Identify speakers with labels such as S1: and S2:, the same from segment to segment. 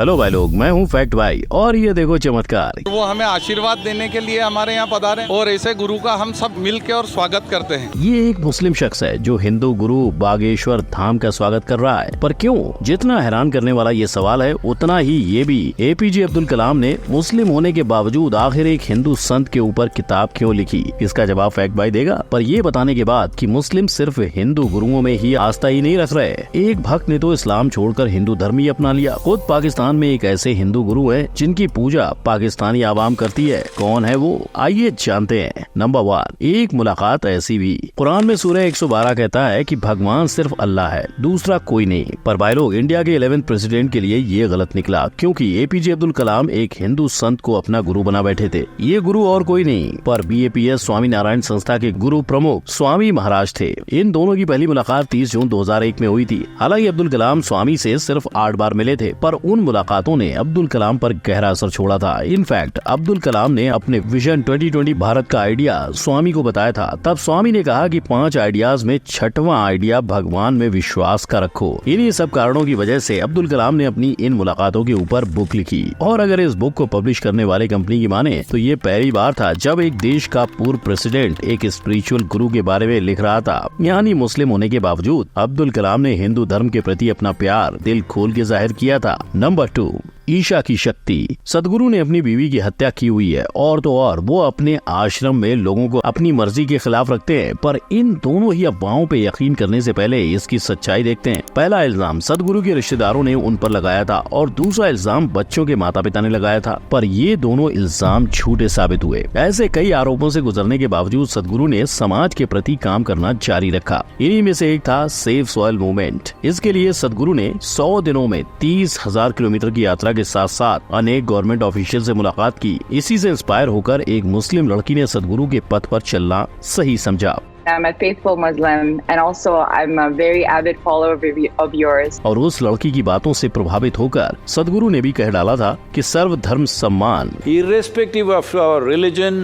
S1: Hello भाई लोग, मैं हूँ फैक्ट भाई और ये देखो चमत्कार।
S2: वो हमें आशीर्वाद देने के लिए हमारे यहाँ पधारे और ऐसे गुरु का हम सब मिलकर और स्वागत करते हैं।
S1: ये एक मुस्लिम शख्स है जो हिंदू गुरु बागेश्वर धाम का स्वागत कर रहा है। पर क्यों? जितना हैरान करने वाला ये सवाल है, उतना ही ये भी। एपीजे अब्दुल कलाम ने मुस्लिम होने के बावजूद आखिर एक हिंदू संत के ऊपर किताब क्यों लिखी? इसका जवाब फैक्ट भाई देगा। पर ये बताने के बाद कि मुस्लिम सिर्फ हिंदू गुरुओं में ही आस्था ही नहीं रख रहे, एक भक्त ने तो इस्लाम छोड़कर हिंदू धर्म ही अपना लिया। खुद पाकिस्तान में एक ऐसे हिंदू गुरु हैं जिनकी पूजा पाकिस्तानी आवाम करती है। कौन है वो? आइए जानते हैं। नंबर 1, एक मुलाकात ऐसी भी। कुरान में सूरह 112 कहता है कि भगवान सिर्फ अल्लाह है, दूसरा कोई नहीं। पर भाई लोग, इंडिया के 11th प्रेसिडेंट के लिए ये गलत निकला, क्योंकि एपीजे अब्दुल कलाम एक हिंदू संत को अपना गुरु बना बैठे थे। ये गुरु और कोई नहीं पर BAPS स्वामी नारायण संस्था के गुरु प्रमुख स्वामी महाराज थे। इन दोनों की पहली मुलाकात 30 जून 2001 में हुई थी। हालांकि अब्दुल कलाम स्वामी से सिर्फ 8 बार मिले थे, पर उन मुलाकातों ने अब्दुल कलाम पर गहरा असर छोड़ा था। इनफैक्ट अब्दुल कलाम ने अपने विजन 2020 भारत का आइडिया स्वामी को बताया था। तब स्वामी ने कहा कि 5 आइडियाज में 6वां आइडिया भगवान में विश्वास का रखो। इन्हीं सब कारणों की वजह से अब्दुल कलाम ने अपनी इन मुलाकातों के ऊपर बुक लिखी। और अगर इस बुक को पब्लिश करने वाले कंपनी की माने तो ये पहली बार था जब एक देश का पूर्व प्रेसिडेंट एक स्पिरिचुअल गुरु के बारे में लिख रहा था। यानी मुस्लिम होने के बावजूद अब्दुल कलाम ने हिंदू धर्म के प्रति अपना प्यार दिल खोल के जाहिर किया था। नंबर 2, ईशा की शक्ति। सदगुरु ने अपनी बीवी की हत्या की हुई है और तो और वो अपने आश्रम में लोगों को अपनी मर्जी के खिलाफ रखते हैं। पर इन दोनों ही अफवाहों पे यकीन करने से पहले इसकी सच्चाई देखते हैं। पहला इल्जाम सदगुरु के रिश्तेदारों ने उन पर लगाया था और दूसरा इल्जाम बच्चों के माता पिता ने लगाया था। पर ये दोनों इल्जाम झूठे साबित हुए। ऐसे कई आरोपों से गुजरने के बावजूद सदगुरु ने समाज के प्रति काम करना जारी रखा। इन्हीं में से एक था सेव सॉइल मूवमेंट। इसके लिए सदगुरु ने 100 दिनों में 30,000 किलोमीटर की यात्रा के साथ साथ अनेक गवर्नमेंट ऑफिशियल से मुलाकात की। इसी से इंस्पायर होकर एक मुस्लिम लड़की ने सदगुरु के पथ पर चलना सही समझा।
S3: I'm a faithful Muslim and also I'm a very avid follower of yours.
S1: और उस लड़की की बातों से प्रभावित होकर सदगुरु ने भी कह डाला था कि सर्व धर्म सम्मान।
S4: Irrespective of our religion,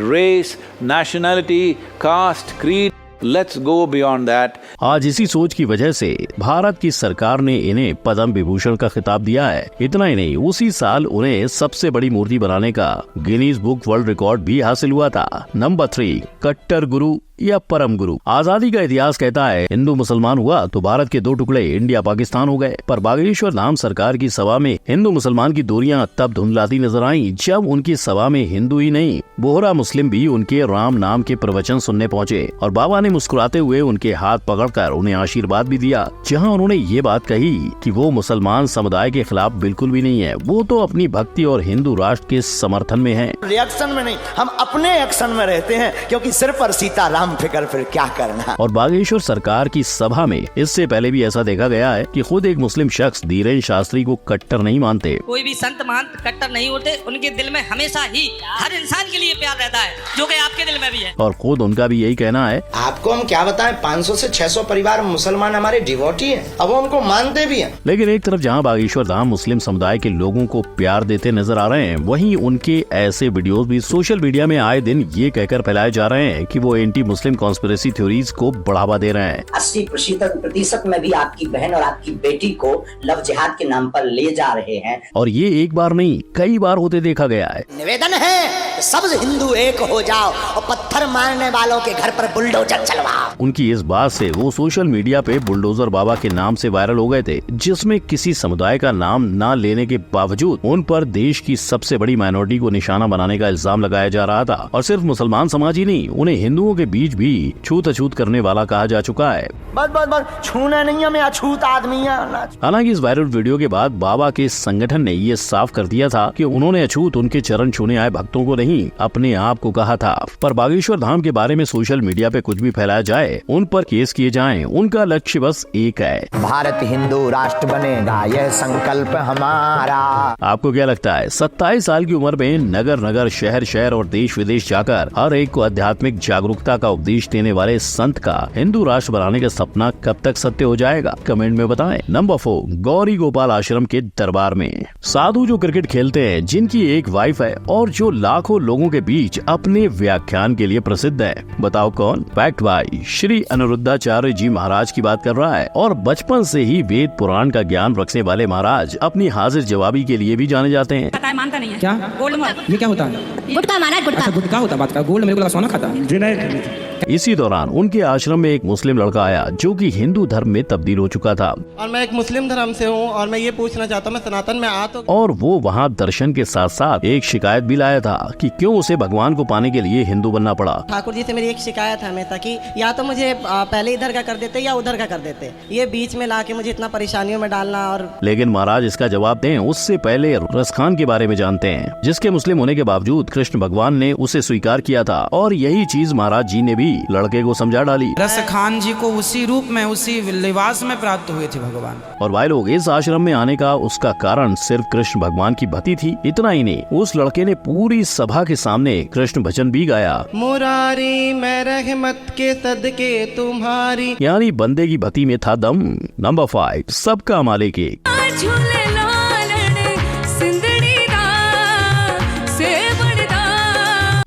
S4: race, nationality, caste, creed, let's go beyond that.
S1: आज इसी सोच की वजह से भारत की सरकार ने इन्हें पद्म विभूषण का खिताब दिया है। इतना ही नहीं, उसी साल उन्हें सबसे बड़ी मूर्ति बनाने का गिनीज बुक वर्ल्ड रिकॉर्ड भी हासिल हुआ था। नंबर 3, कट्टर गुरु या परम गुरु। आजादी का इतिहास कहता है हिंदू मुसलमान हुआ तो भारत के 2 टुकड़े इंडिया पाकिस्तान हो गए। पर बागेश्वर धाम सरकार की सभा में हिंदू मुसलमान की दूरियां तब धुंधलाती नजर आईं जब उनकी सभा में हिंदू ही नहीं, बोहरा मुस्लिम भी उनके राम नाम के प्रवचन सुनने पहुंचे और बाबा ने मुस्कुराते हुए उनके हाथ पकड़कर उन्हें आशीर्वाद भी दिया। जहां उन्होंने ये बात कही कि वो मुसलमान समुदाय के खिलाफ बिल्कुल भी नहीं है, वो तो अपनी भक्ति और हिंदू राष्ट्र के समर्थन में है।
S5: रिएक्शन में नहीं, हम अपने एक्शन में रहते हैं, क्योंकि सिर्फ और सीताराम फिकर, फिर क्या करना।
S1: और बागेश्वर सरकार की सभा में इससे पहले भी ऐसा देखा गया है कि खुद एक मुस्लिम शख्स धीरेन शास्त्री को कट्टर नहीं मानते।
S6: कोई भी संत महंत कट्टर नहीं होते, उनके दिल में हमेशा ही हर इंसान के लिए प्यार रहता है, जो कि आपके दिल में भी है।
S1: और खुद उनका भी यही कहना है।
S5: आपको हम क्या बताएं, 500 से 600 परिवार मुसलमान हमारे डिवोटी हैं, अब वो उनको मानते भी हैं।
S1: लेकिन एक तरफ जहां बागेश्वर धाम मुस्लिम समुदाय के लोगों को प्यार देते नजर आ रहे हैं, वहीं उनके ऐसे वीडियोस भी सोशल मीडिया में आए दिन ये कहकर फैलाए जा रहे हैं कि वो एंटी मुस्लिम कॉन्स्पिरेसी थ्योरीज को बढ़ावा दे रहे हैं।
S7: 80% में भी आपकी बहन और आपकी बेटी को लव जिहाद के नाम पर ले जा रहे हैं।
S1: और ये एक बार नहीं, कई बार होते देखा गया है।
S5: निवेदन है सब हिंदू एक हो जाओ और पत्थर मारने वालों के घर पर बुलडोजर चलवाओ।
S1: उनकी इस बात से वो सोशल मीडिया पे बुलडोजर बाबा के नाम से वायरल हो गए थे, जिसमें किसी समुदाय का नाम न लेने के बावजूद उन पर देश की सबसे बड़ी माइनॉरिटी को निशाना बनाने का इल्जाम लगाया जा रहा था। और सिर्फ मुसलमान समाज ही नहीं, उन्हें हिंदुओं के बीच भी छूत अछूत करने वाला कहा जा चुका है।
S5: बस छूना नहीं है, मैं अछूत आदमी है।
S1: हालांकि इस वायरल वीडियो के बाद बाबा के संगठन ने ये साफ कर दिया था कि उन्होंने अछूत उनके चरण छूने आए भक्तों को नहीं, अपने आप को कहा था। पर बागेश्वर धाम के बारे में सोशल मीडिया पे कुछ भी फैलाया जाए, उन पर केस किए जाएं, उनका लक्ष्य बस एक है,
S5: भारत हिंदू राष्ट्र बनेगा, यह संकल्प हमारा।
S1: आपको क्या लगता है? 27 साल की उम्र में नगर नगर, शहर शहर और देश विदेश जाकर हर एक को आध्यात्मिक जागरूकता का उपदेश देने वाले संत का हिंदू राष्ट्र बनाने का सपना कब तक सत्य हो जाएगा? कमेंट में बताएं। नंबर 4, गौरी गोपाल आश्रम के दरबार में साधु जो क्रिकेट खेलते हैं, जिनकी एक वाइफ है और जो लाखों लोगों के बीच अपने व्याख्यान के लिए प्रसिद्ध है। बताओ कौन? फैक्ट भाई श्री अनिरुद्धाचार्य जी महाराज की बात कर रहा है। और बचपन से ही वेद पुराण का ज्ञान रखने वाले महाराज अपनी हाजिर जवाबी के लिए भी जाने जाते हैं।
S6: पता है, मानता नहीं है।
S8: क्या
S6: गोल्ड
S8: ये क्या होता है?
S6: गुटका माना है, गुटका।
S8: अच्छा गुटका होता है बात का। गोल्ड मेरे को लगा सोना खाता है।
S1: इसी दौरान उनके आश्रम में एक मुस्लिम लड़का आया जो कि हिंदू धर्म में तब्दील हो चुका था।
S9: और मैं एक मुस्लिम धर्म से हूँ और मैं ये पूछना चाहता हूँ, मैं सनातन में आ तो।
S1: और वो वहाँ दर्शन के साथ साथ एक शिकायत भी लाया था कि क्यों उसे भगवान को पाने के लिए हिंदू बनना पड़ा।
S9: ठाकुर जी से मेरी एक शिकायत है हमेशा कि या तो मुझे पहले इधर का कर देते या उधर का कर देते, ये बीच में लाके मुझे इतना परेशानियों में डालना। और लेकिन
S1: महाराज इसका जवाब दें उससे पहले रसखान के बारे में जानते हैं, जिसके मुस्लिम होने के बावजूद कृष्ण भगवान ने उसे स्वीकार किया था। और यही चीज महाराज जी ने भी लड़के को समझा डाली।
S8: रसखान जी को उसी रूप में, उसी लिबास में प्राप्त हुए थे भगवान।
S1: और भाई लोग, इस आश्रम में आने का उसका कारण सिर्फ कृष्ण भगवान की भक्ति थी। इतना ही नहीं, उस लड़के ने पूरी सभा के सामने कृष्ण भजन भी गाया।
S9: मुरारी मैं रहमत के सदके तुम्हारी,
S1: यानी बंदे की भक्ति में था दम। नंबर 5, सबका मालिक एक।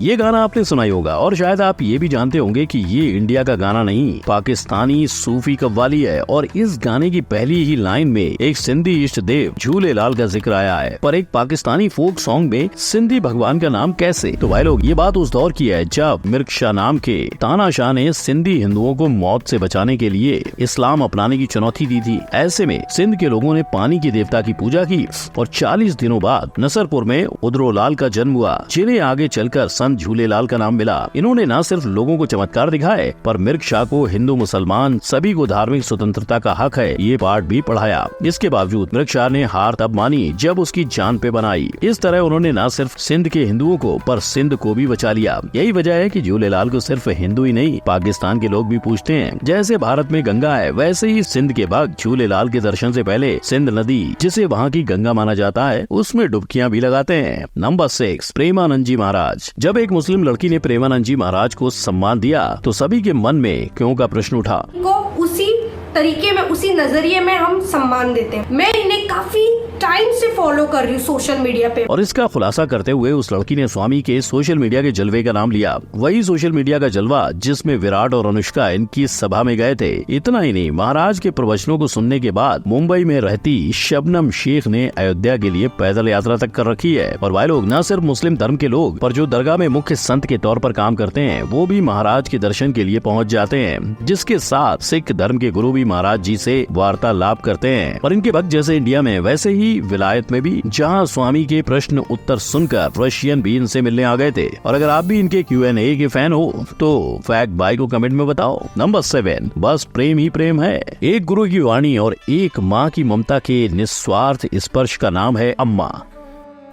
S1: ये गाना आपने सुना ही होगा और शायद आप ये भी जानते होंगे कि ये इंडिया का गाना नहीं, पाकिस्तानी सूफी कव्वाली है। और इस गाने की पहली ही लाइन में एक सिंधी इष्ट देव झूलेलाल का जिक्र आया है। पर एक पाकिस्तानी फोक सॉन्ग में सिंधी भगवान का नाम कैसे? तो भाई लोग, ये बात उस दौर की है जब मिर्ग नाम के तानाशाह ने सिंधी हिंदुओं को मौत से बचाने के लिए इस्लाम अपनाने की चुनौती दी थी। ऐसे में सिंध के लोगों ने पानी की देवता की पूजा की और 40 दिनों बाद नसरपुर में उदरोलाल का जन्म हुआ, जिन्हें आगे चलकर संत झूलेलाल का नाम मिला। इन्होंने न सिर्फ लोगों को चमत्कार दिखाए, पर मिर्ग शाह को हिंदू मुसलमान सभी को धार्मिक स्वतंत्रता का हक है ये पाठ भी पढ़ाया। इसके बावजूद मिर्ग शाह ने हार तब मानी जब उसकी जान पे बनाई। इस तरह उन्होंने न सिर्फ सिंध के हिंदुओं को पर सिंध को भी बचा लिया। यही वजह है कि झूलेलाल को सिर्फ हिंदू ही नहीं, पाकिस्तान के लोग भी पूछते हैं। जैसे भारत में गंगा है, वैसे ही सिंध के भक्त झूलेलाल के दर्शन से पहले सिंध नदी, जिसे वहाँ की गंगा माना जाता है, उसमें डुबकियां भी लगाते हैं। नंबर 6, प्रेमानंद जी महाराज। जब एक मुस्लिम लड़की ने प्रेमानंद जी महाराज को सम्मान दिया तो सभी के मन में क्यों का प्रश्न उठा।
S10: को उसी तरीके में, उसी नजरिए में हम सम्मान देते हैं। मैं इन्हें काफी टाइम से फॉलो कर रही हूँ सोशल मीडिया पे।
S1: और इसका खुलासा करते हुए उस लड़की ने स्वामी के सोशल मीडिया के जलवे का नाम लिया। वही सोशल मीडिया का जलवा जिसमें विराट और अनुष्का इनकी सभा में गए थे। इतना ही नहीं, महाराज के प्रवचनों को सुनने के बाद मुंबई में रहती शबनम शेख ने अयोध्या के लिए पैदल यात्रा तक कर रखी है। और भाई लोग, न सिर्फ मुस्लिम धर्म के लोग, पर जो दरगाह में मुख्य संत के तौर पर काम करते हैं, वो भी महाराज के दर्शन के लिए पहुँच जाते हैं। जिसके साथ सिख धर्म के गुरु भी महाराज जी से वार्तालाप करते हैं। और इनके भक्त जैसे इंडिया में, वैसे ही विलायत में भी, जहां स्वामी के प्रश्न उत्तर सुनकर रशियन भी इनसे मिलने आ गए थे। और अगर आप भी इनके Q&A के फैन हो तो फैक्ट भाई को कमेंट में बताओ। नंबर 7, बस प्रेम ही प्रेम है। एक गुरु की वाणी और एक माँ की ममता के निस्वार्थ स्पर्श का नाम है अम्मा।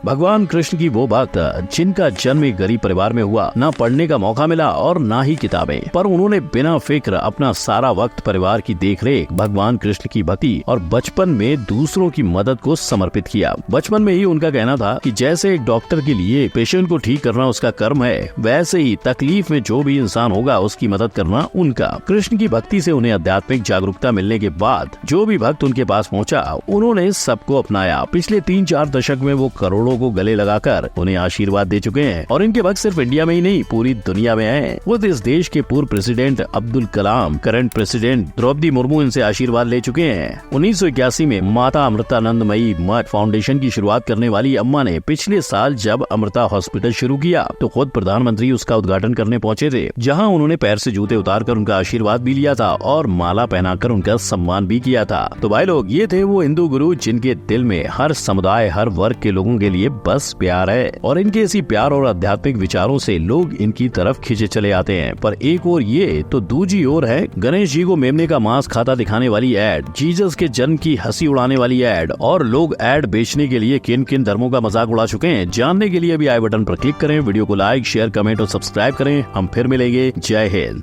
S1: भगवान कृष्ण की वो भक्त जिनका जन्म एक गरीब परिवार में हुआ, ना पढ़ने का मौका मिला और ना ही किताबें, पर उन्होंने बिना फिक्र अपना सारा वक्त परिवार की देखरेख, भगवान कृष्ण की भक्ति और बचपन में दूसरों की मदद को समर्पित किया। बचपन में ही उनका कहना था कि जैसे एक डॉक्टर के लिए पेशेंट को ठीक करना उसका कर्म है, वैसे ही तकलीफ में जो भी इंसान होगा उसकी मदद करना उनका। कृष्ण की भक्ति से उन्हें आध्यात्मिक जागरूकता मिलने के बाद जो भी भक्त उनके पास पहुँचा, उन्होंने सबको अपनाया। पिछले 3-4 दशक में वो करोड़ों को गले लगाकर उन्हें आशीर्वाद दे चुके हैं। और इनके भक्त सिर्फ इंडिया में ही नहीं, पूरी दुनिया में हैं। वो इस देश के पूर्व president Abdul Kalam, current president Draupadi Murmu इनसे आशीर्वाद ले चुके हैं। 1981 में माता अमृतानंदमयी मठ फाउंडेशन की शुरुआत करने वाली अम्मा ने पिछले साल जब अमृता हॉस्पिटल शुरू किया तो खुद प्रधानमंत्री उसका उद्घाटन करने पहुंचे थे, जहां उन्होंने पैर से जूते उतारकर उनका आशीर्वाद भी लिया था और माला पहनाकर उनका सम्मान भी किया था। तो भाई लोग, ये थे वो हिंदू गुरु जिनके दिल में हर समुदाय, हर वर्ग के लोगों के लिए बस प्यार है। और इनके इसी प्यार और आध्यात्मिक विचारों से लोग इनकी तरफ खींचे चले आते हैं। पर एक और ये तो दूजी ओर है गणेश जी को मेमने का मांस खाता दिखाने वाली एड, जीसस के जन्म की हंसी उड़ाने वाली एड, और लोग एड बेचने के लिए किन किन धर्मों का मजाक उड़ा चुके हैं। जानने के लिए अभी आई बटन पर क्लिक करें, वीडियो को लाइक, शेयर, कमेंट और सब्सक्राइब करें। हम फिर मिलेंगे। जय हिंद।